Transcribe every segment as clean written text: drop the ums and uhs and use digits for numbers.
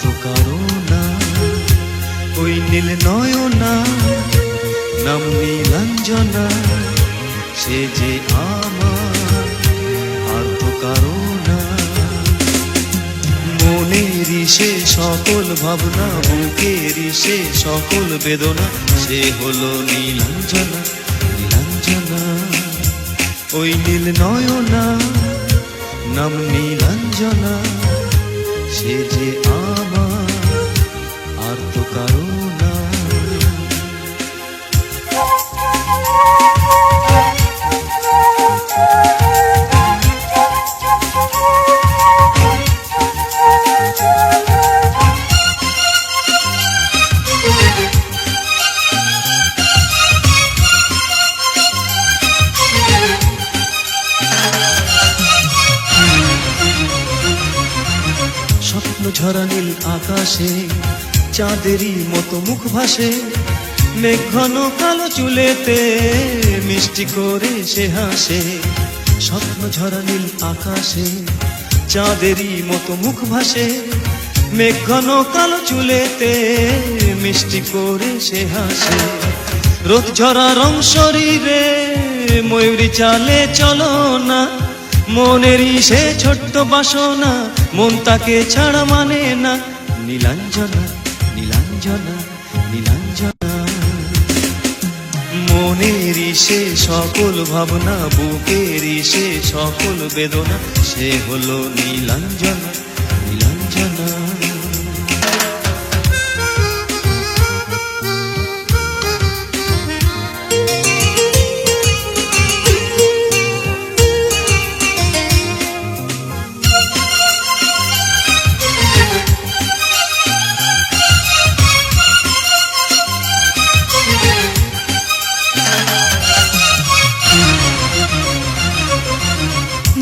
তো কারো না, ওই নীল নয়না, নাম নীলাঞ্জনা, সে যে আমার, আর তো কারো না। মনেরই সে সকল ভাবনা, বুকেরই সে সকল বেদনা, সে হলো নীলাঞ্জনা, নীলাঞ্জনা। ওই নীল নয়না, নাম নীলাঞ্জনা, সে যে আমার, আর তো কারো না। স্বপ্ন ঝরা নীল আকাশে চাঁদেরই মতো মুখ ভাসে, মেঘ ঘন কালো চুলেতে মিষ্টি করে সে হাসে। স্বপ্ন ঝরা নীল আকাশে চাঁদেরই মতো মুখ ভাসে, মেঘ ঘন কালো চুলেতে মিষ্টি করে সে হাসে। রোদ ঝরা রং শরীরে ময়ূরী চালে চলো না, মনেরই সে ছোট্ট বাসনা, মন তাকে ছাড়া মানে না। নীলাঞ্জনা, নীলাঞ্জনা, নীলাঞ্জনা। মনেরই সে সকল ভাবনা, বুকেরই সে সকল বেদনা, সে হলো নীলাঞ্জনা, নীলাঞ্জনা।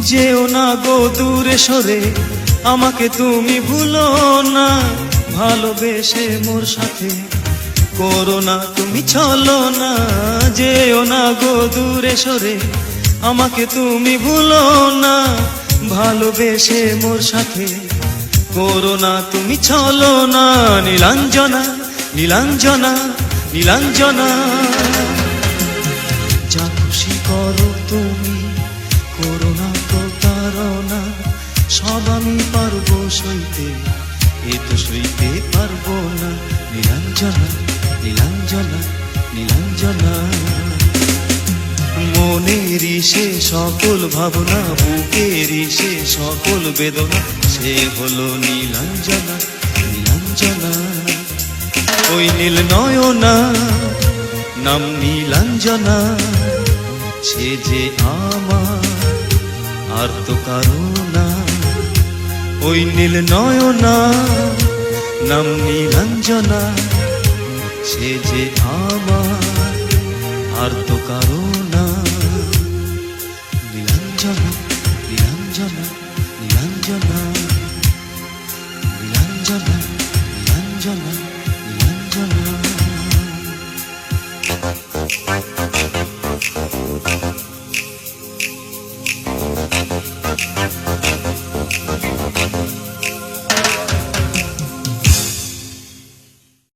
যেও না গো দূরে সরে, আমাকে তুমি ভুলো না, ভালোবেসে মোর সাথে করো না তুমি ছলো না। যেও না গো দূরে সরে, আমাকে তুমি ভুলো না, ভালোবেসে মোর সাথে করো না তুমি ছলো না। নীলাঞ্জনা, নীলাঞ্জনা, নীলাঞ্জনা। যা খুশি করো তুমি, করো না প্রতারণা, সব আমি পারবো সইতে, এ তো সইতে পারবো না। নীলাঞ্জনা, নীলাঞ্জনা, নীলাঞ্জনা। মনেরই সে সকল ভাবনা, বুকেরই সে সকল বেদনা, সে হলো নীলাঞ্জনা, নীলাঞ্জনা। ওই নীল নয়না, নাম নীলাঞ্জনা, সে যে আমার, আর তো কারো না। ওই নীল নয়না, নাম নীলাঞ্জনা, সে যে আমার, আর তো কারো না। নীলাঞ্জনা, নীলাঞ্জনা, নীলাঞ্জনা, নীলাঞ্জনা, নীলাঞ্জনা।